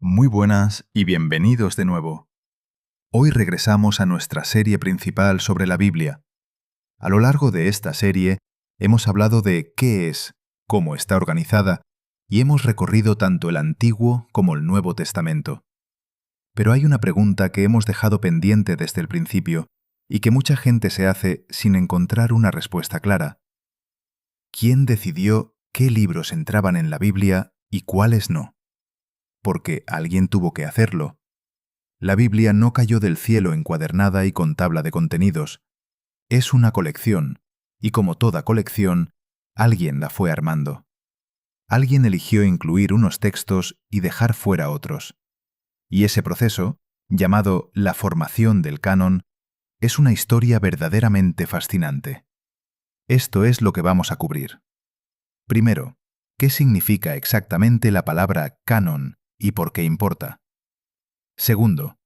Muy buenas y bienvenidos de nuevo. Hoy regresamos a nuestra serie principal sobre la Biblia. A lo largo de esta serie hemos hablado de qué es, cómo está organizada, y hemos recorrido tanto el Antiguo como el Nuevo Testamento. Pero hay una pregunta que hemos dejado pendiente desde el principio y que mucha gente se hace sin encontrar una respuesta clara. ¿Quién decidió qué libros entraban en la Biblia y cuáles no? Porque alguien tuvo que hacerlo. La Biblia no cayó del cielo encuadernada y con tabla de contenidos. Es una colección, y como toda colección, alguien la fue armando. Alguien eligió incluir unos textos y dejar fuera otros. Y ese proceso, llamado la formación del canon, es una historia verdaderamente fascinante. Esto es lo que vamos a cubrir. Primero, ¿qué significa exactamente la palabra canon y por qué importa? Segundo,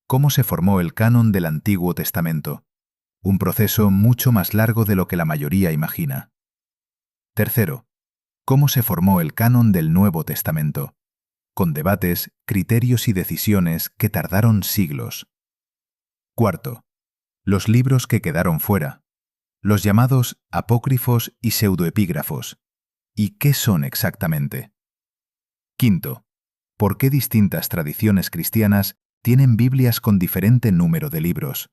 ¿cómo se formó el canon del Antiguo Testamento? Un proceso mucho más largo de lo que la mayoría imagina. Tercero, ¿cómo se formó el canon del Nuevo Testamento? Con debates, criterios y decisiones que tardaron siglos. Cuarto, los libros que quedaron fuera, los llamados apócrifos y pseudoepígrafos. ¿Y qué son exactamente? Quinto, ¿por qué distintas tradiciones cristianas tienen Biblias con diferente número de libros?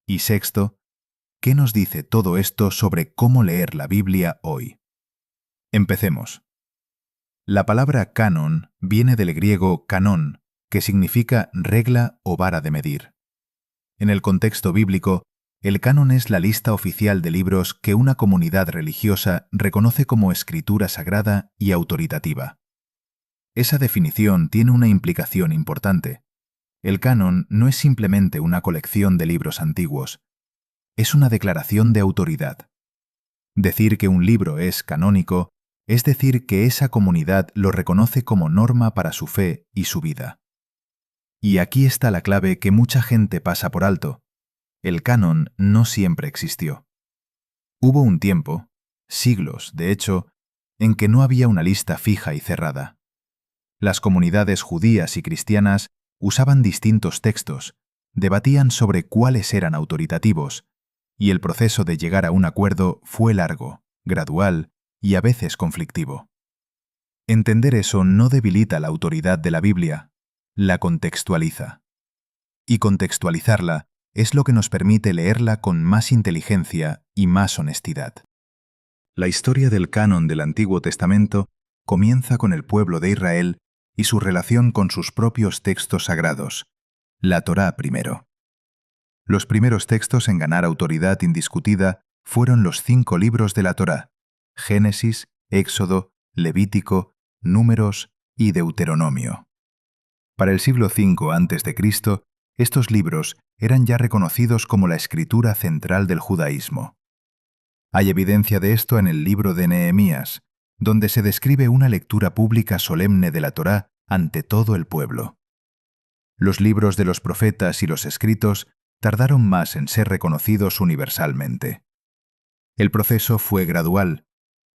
Y sexto, ¿qué nos dice todo esto sobre cómo leer la Biblia hoy? Empecemos. La palabra canon viene del griego canón, que significa regla o vara de medir. En el contexto bíblico, el canon es la lista oficial de libros que una comunidad religiosa reconoce como escritura sagrada y autoritativa. Esa definición tiene una implicación importante. El canon no es simplemente una colección de libros antiguos. Es una declaración de autoridad. Decir que un libro es canónico es decir que esa comunidad lo reconoce como norma para su fe y su vida. Y aquí está la clave que mucha gente pasa por alto. El canon no siempre existió. Hubo un tiempo, siglos de hecho, en que no había una lista fija y cerrada. Las comunidades judías y cristianas usaban distintos textos, debatían sobre cuáles eran autoritativos, y el proceso de llegar a un acuerdo fue largo, gradual y a veces conflictivo. Entender eso no debilita la autoridad de la Biblia, la contextualiza. Y contextualizarla es lo que nos permite leerla con más inteligencia y más honestidad. La historia del canon del Antiguo Testamento comienza con el pueblo de Israel y su relación con sus propios textos sagrados, la Torá primero. Los primeros textos en ganar autoridad indiscutida fueron los 5 libros de la Torá: Génesis, Éxodo, Levítico, Números y Deuteronomio. Para el siglo V a.C., estos libros eran ya reconocidos como la escritura central del judaísmo. Hay evidencia de esto en el libro de Nehemías, donde se describe una lectura pública solemne de la Torá ante todo el pueblo. Los libros de los profetas y los escritos tardaron más en ser reconocidos universalmente. El proceso fue gradual.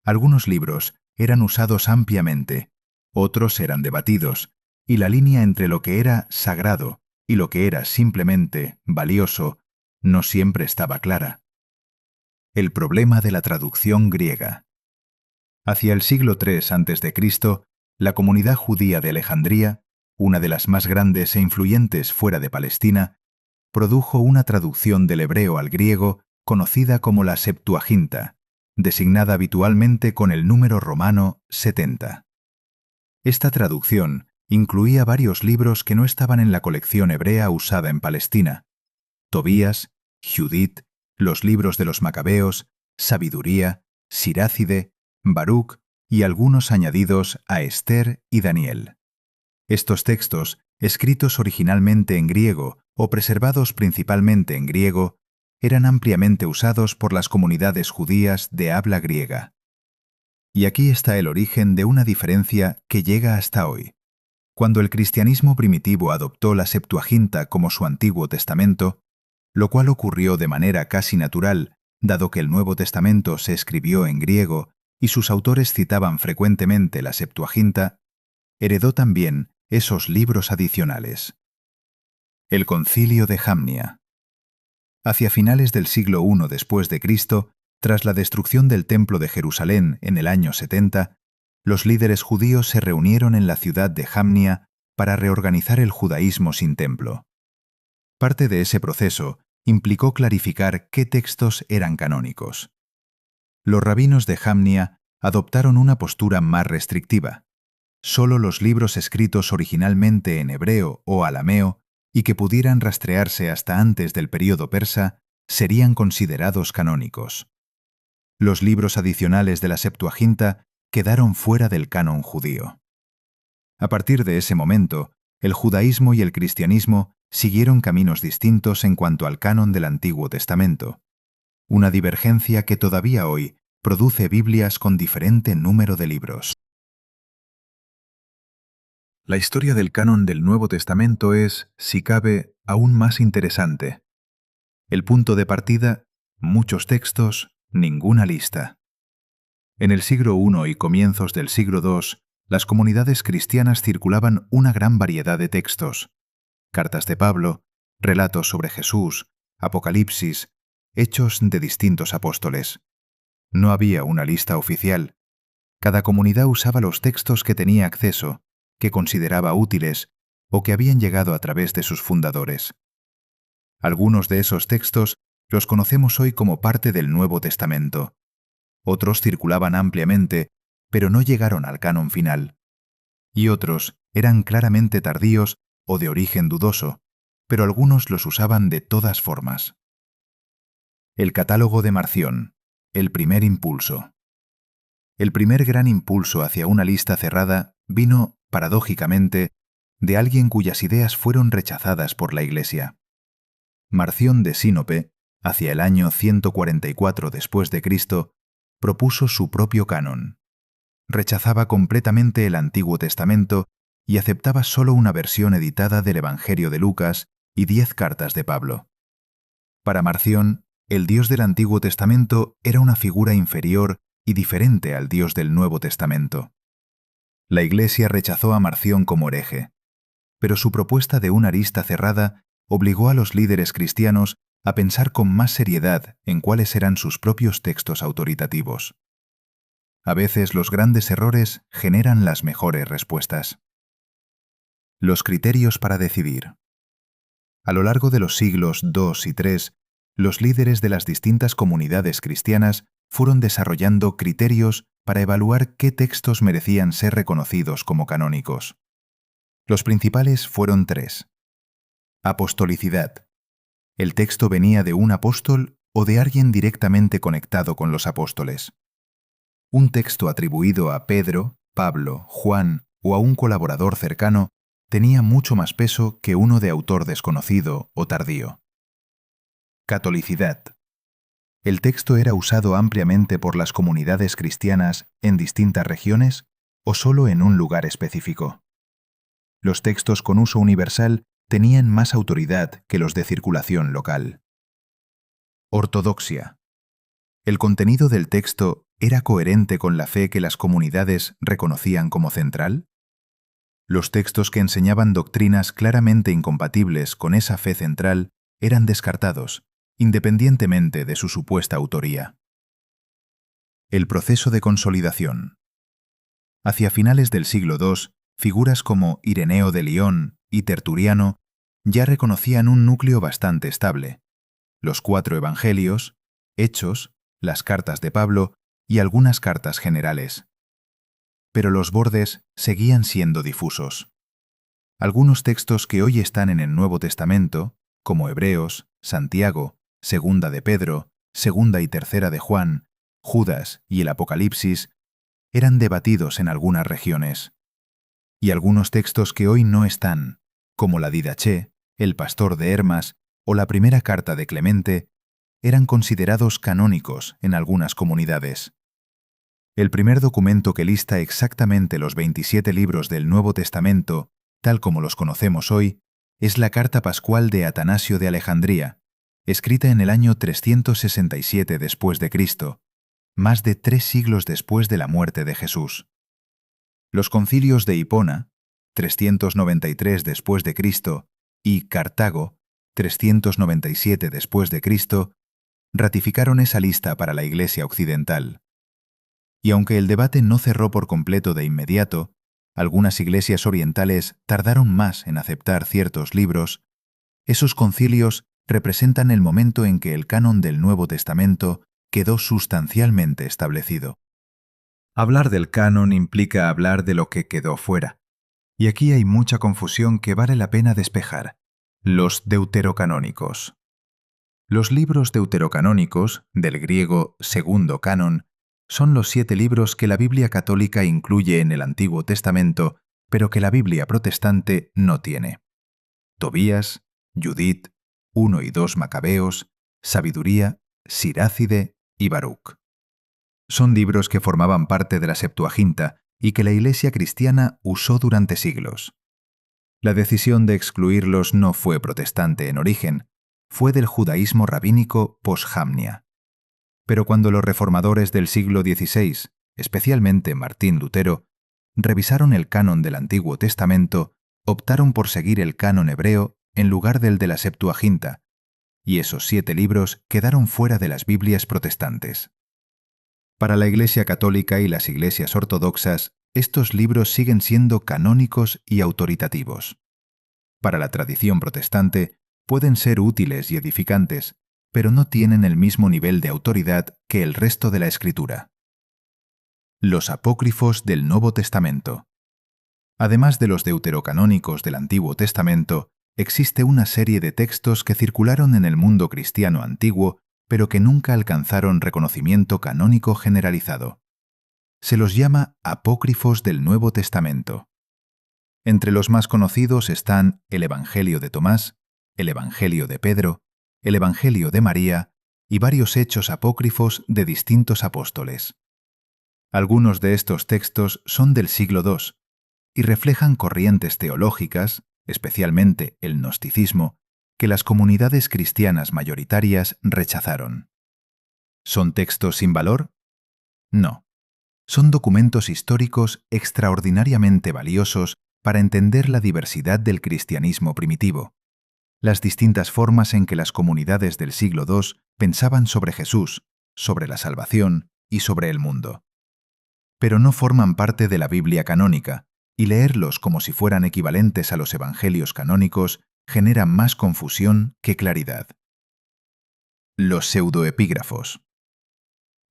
Algunos libros eran usados ampliamente, otros eran debatidos, y la línea entre lo que era sagrado y lo que era simplemente valioso no siempre estaba clara. El problema de la traducción griega. Hacia el siglo III a.C., la comunidad judía de Alejandría, una de las más grandes e influyentes fuera de Palestina, produjo una traducción del hebreo al griego conocida como la Septuaginta, designada habitualmente con el número romano 70. Esta traducción incluía varios libros que no estaban en la colección hebrea usada en Palestina: Tobías, Judith, los libros de los Macabeos, Sabiduría, Sirácide, Baruc y algunos añadidos a Esther y Daniel. Estos textos, escritos originalmente en griego o preservados principalmente en griego, eran ampliamente usados por las comunidades judías de habla griega. Y aquí está el origen de una diferencia que llega hasta hoy. Cuando el cristianismo primitivo adoptó la Septuaginta como su Antiguo Testamento, lo cual ocurrió de manera casi natural, dado que el Nuevo Testamento se escribió en griego y sus autores citaban frecuentemente la Septuaginta, heredó también esos libros adicionales. El Concilio de Jamnia. Hacia finales del siglo I después de Cristo, tras la destrucción del Templo de Jerusalén en el año 70, los líderes judíos se reunieron en la ciudad de Jamnia para reorganizar el judaísmo sin templo. Parte de ese proceso implicó clarificar qué textos eran canónicos. Los rabinos de Jamnia adoptaron una postura más restrictiva. Solo los libros escritos originalmente en hebreo o arameo y que pudieran rastrearse hasta antes del período persa serían considerados canónicos. Los libros adicionales de la Septuaginta quedaron fuera del canon judío. A partir de ese momento, el judaísmo y el cristianismo siguieron caminos distintos en cuanto al canon del Antiguo Testamento, una divergencia que todavía hoy produce Biblias con diferente número de libros. La historia del canon del Nuevo Testamento es, si cabe, aún más interesante. El punto de partida, muchos textos, ninguna lista. En el siglo I y comienzos del siglo II, las comunidades cristianas circulaban una gran variedad de textos: cartas de Pablo, relatos sobre Jesús, Apocalipsis, hechos de distintos apóstoles. No había una lista oficial. Cada comunidad usaba los textos que tenía acceso, que consideraba útiles o que habían llegado a través de sus fundadores. Algunos de esos textos los conocemos hoy como parte del Nuevo Testamento. Otros circulaban ampliamente, pero no llegaron al canon final. Y otros eran claramente tardíos o de origen dudoso, pero algunos los usaban de todas formas. El catálogo de Marción, el primer impulso. El primer gran impulso hacia una lista cerrada vino, paradójicamente, de alguien cuyas ideas fueron rechazadas por la Iglesia. Marción de Sinope, hacia el año 144 después de Cristo, propuso su propio canon. Rechazaba completamente el Antiguo Testamento y aceptaba solo una versión editada del Evangelio de Lucas y 10 cartas de Pablo. Para Marción, el Dios del Antiguo Testamento era una figura inferior y diferente al Dios del Nuevo Testamento. La Iglesia rechazó a Marción como hereje, pero su propuesta de una lista cerrada obligó a los líderes cristianos a pensar con más seriedad en cuáles eran sus propios textos autoritativos. A veces los grandes errores generan las mejores respuestas. Los criterios para decidir. A lo largo de los siglos II y III, los líderes de las distintas comunidades cristianas fueron desarrollando criterios para evaluar qué textos merecían ser reconocidos como canónicos. Los principales fueron 3. Apostolicidad. El texto venía de un apóstol o de alguien directamente conectado con los apóstoles. Un texto atribuido a Pedro, Pablo, Juan o a un colaborador cercano tenía mucho más peso que uno de autor desconocido o tardío. Catolicidad. ¿El texto era usado ampliamente por las comunidades cristianas en distintas regiones o solo en un lugar específico? Los textos con uso universal tenían más autoridad que los de circulación local. Ortodoxia. ¿El contenido del texto era coherente con la fe que las comunidades reconocían como central? Los textos que enseñaban doctrinas claramente incompatibles con esa fe central eran descartados, independientemente de su supuesta autoría. El proceso de consolidación. Hacia finales del siglo II, figuras como Ireneo de Lión y Tertuliano ya reconocían un núcleo bastante estable: los 4 evangelios, Hechos, las cartas de Pablo y algunas cartas generales. Pero los bordes seguían siendo difusos. Algunos textos que hoy están en el Nuevo Testamento, como Hebreos, Santiago, Segunda de Pedro, Segunda y Tercera de Juan, Judas y el Apocalipsis, eran debatidos en algunas regiones. Y algunos textos que hoy no están, como la Didaché, el Pastor de Hermas o la primera carta de Clemente, eran considerados canónicos en algunas comunidades. El primer documento que lista exactamente los 27 libros del Nuevo Testamento, tal como los conocemos hoy, es la Carta Pascual de Atanasio de Alejandría, escrita en el año 367 después de Cristo, más de 3 siglos después de la muerte de Jesús. Los concilios de Hipona, 393 después de Cristo, y Cartago, 397 después de Cristo, ratificaron esa lista para la Iglesia occidental. Y aunque el debate no cerró por completo de inmediato, algunas iglesias orientales tardaron más en aceptar ciertos libros. Esos concilios representan el momento en que el canon del Nuevo Testamento quedó sustancialmente establecido. Hablar del canon implica hablar de lo que quedó fuera. Y aquí hay mucha confusión que vale la pena despejar. Los deuterocanónicos. Los libros deuterocanónicos, del griego segundo canon, son los 7 libros que la Biblia católica incluye en el Antiguo Testamento, pero que la Biblia protestante no tiene. Tobías, Judith, 1 y 2 Macabeos, Sabiduría, Sirácide y Baruc. Son libros que formaban parte de la Septuaginta y que la Iglesia cristiana usó durante siglos. La decisión de excluirlos no fue protestante en origen, fue del judaísmo rabínico post-Jamnia. Pero cuando los reformadores del siglo XVI, especialmente Martín Lutero, revisaron el canon del Antiguo Testamento, optaron por seguir el canon hebreo en lugar del de la Septuaginta, y esos 7 libros quedaron fuera de las Biblias protestantes. Para la Iglesia católica y las iglesias ortodoxas, estos libros siguen siendo canónicos y autoritativos. Para la tradición protestante, pueden ser útiles y edificantes, pero no tienen el mismo nivel de autoridad que el resto de la Escritura. Los apócrifos del Nuevo Testamento. Además de los deuterocanónicos del Antiguo Testamento, existe una serie de textos que circularon en el mundo cristiano antiguo, pero que nunca alcanzaron reconocimiento canónico generalizado. Se los llama apócrifos del Nuevo Testamento. Entre los más conocidos están el Evangelio de Tomás, el Evangelio de Pedro, el Evangelio de María y varios hechos apócrifos de distintos apóstoles. Algunos de estos textos son del siglo II y reflejan corrientes teológicas, especialmente el gnosticismo, que las comunidades cristianas mayoritarias rechazaron. ¿Son textos sin valor? No. Son documentos históricos extraordinariamente valiosos para entender la diversidad del cristianismo primitivo, las distintas formas en que las comunidades del siglo II pensaban sobre Jesús, sobre la salvación y sobre el mundo. Pero no forman parte de la Biblia canónica, y leerlos como si fueran equivalentes a los evangelios canónicos genera más confusión que claridad. Los pseudoepígrafos.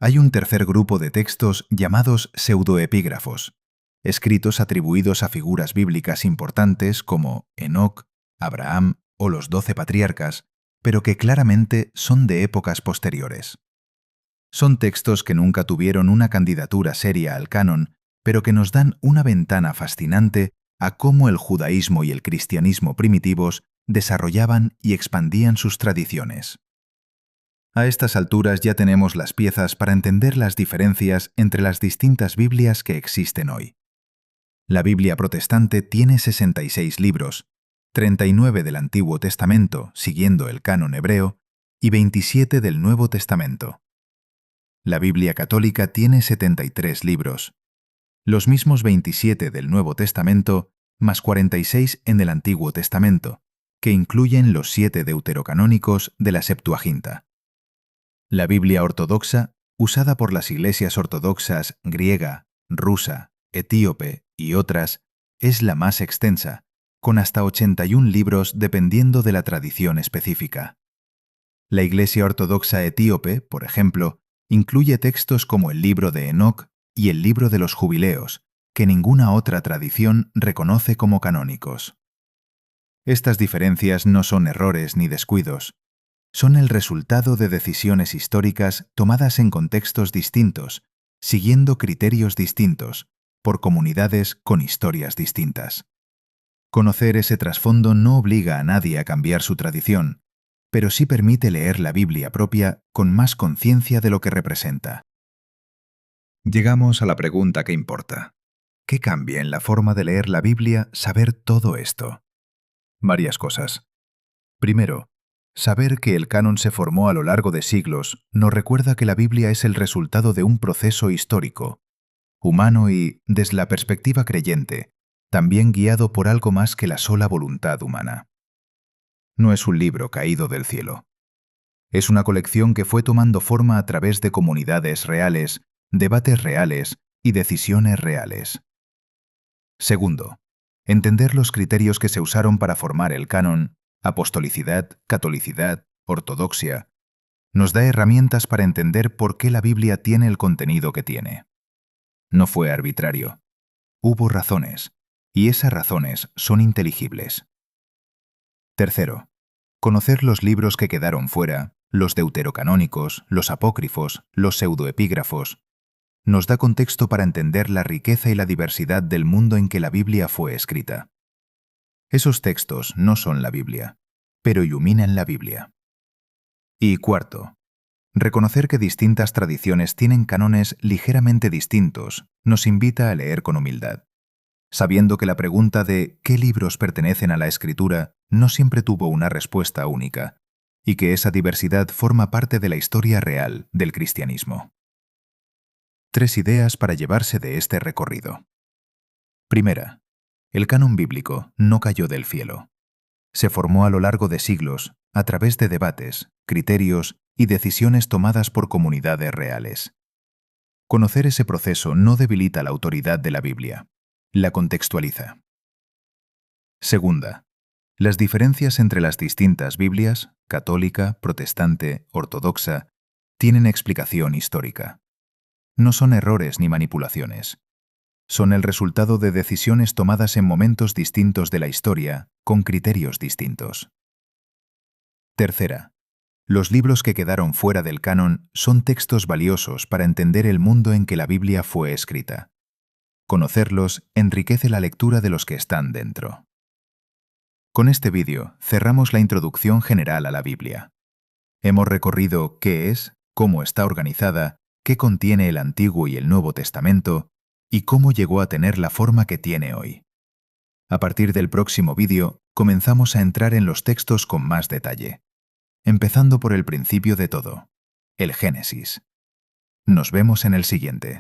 Hay un tercer grupo de textos llamados pseudoepígrafos, escritos atribuidos a figuras bíblicas importantes como Enoc, Abraham o los 12 patriarcas, pero que claramente son de épocas posteriores. Son textos que nunca tuvieron una candidatura seria al canon, pero que nos dan una ventana fascinante a cómo el judaísmo y el cristianismo primitivos desarrollaban y expandían sus tradiciones. A estas alturas ya tenemos las piezas para entender las diferencias entre las distintas Biblias que existen hoy. La Biblia protestante tiene 66 libros, 39 del Antiguo Testamento, siguiendo el canon hebreo, y 27 del Nuevo Testamento. La Biblia católica tiene 73 libros, los mismos 27 del Nuevo Testamento, más 46 en el Antiguo Testamento, que incluyen los 7 deuterocanónicos de la Septuaginta. La Biblia ortodoxa, usada por las iglesias ortodoxas griega, rusa, etíope y otras, es la más extensa, con hasta 81 libros dependiendo de la tradición específica. La Iglesia Ortodoxa etíope, por ejemplo, incluye textos como el libro de Enoc y el libro de los Jubileos, que ninguna otra tradición reconoce como canónicos. Estas diferencias no son errores ni descuidos. Son el resultado de decisiones históricas tomadas en contextos distintos, siguiendo criterios distintos, por comunidades con historias distintas. Conocer ese trasfondo no obliga a nadie a cambiar su tradición, pero sí permite leer la Biblia propia con más conciencia de lo que representa. Llegamos a la pregunta que importa. ¿Qué cambia en la forma de leer la Biblia saber todo esto? Varias cosas. Primero, saber que el canon se formó a lo largo de siglos nos recuerda que la Biblia es el resultado de un proceso histórico, humano y, desde la perspectiva creyente, también guiado por algo más que la sola voluntad humana. No es un libro caído del cielo. Es una colección que fue tomando forma a través de comunidades reales, debates reales y decisiones reales. Segundo, entender los criterios que se usaron para formar el canon, apostolicidad, catolicidad, ortodoxia, nos da herramientas para entender por qué la Biblia tiene el contenido que tiene. No fue arbitrario. Hubo razones, y esas razones son inteligibles. Tercero, conocer los libros que quedaron fuera, los deuterocanónicos, los apócrifos, los pseudoepígrafos, nos da contexto para entender la riqueza y la diversidad del mundo en que la Biblia fue escrita. Esos textos no son la Biblia, pero iluminan la Biblia. Y cuarto, reconocer que distintas tradiciones tienen cánones ligeramente distintos nos invita a leer con humildad, sabiendo que la pregunta de ¿qué libros pertenecen a la Escritura? No siempre tuvo una respuesta única, y que esa diversidad forma parte de la historia real del cristianismo. 3 ideas para llevarse de este recorrido. Primera, el canon bíblico no cayó del cielo. Se formó a lo largo de siglos, a través de debates, criterios y decisiones tomadas por comunidades reales. Conocer ese proceso no debilita la autoridad de la Biblia, la contextualiza. Segunda, las diferencias entre las distintas Biblias, católica, protestante, ortodoxa, tienen explicación histórica. No son errores ni manipulaciones. Son el resultado de decisiones tomadas en momentos distintos de la historia, con criterios distintos. Tercera, los libros que quedaron fuera del canon son textos valiosos para entender el mundo en que la Biblia fue escrita. Conocerlos enriquece la lectura de los que están dentro. Con este vídeo cerramos la introducción general a la Biblia. Hemos recorrido qué es, cómo está organizada, qué contiene el Antiguo y el Nuevo Testamento y cómo llegó a tener la forma que tiene hoy. A partir del próximo vídeo, comenzamos a entrar en los textos con más detalle, empezando por el principio de todo, el Génesis. Nos vemos en el siguiente.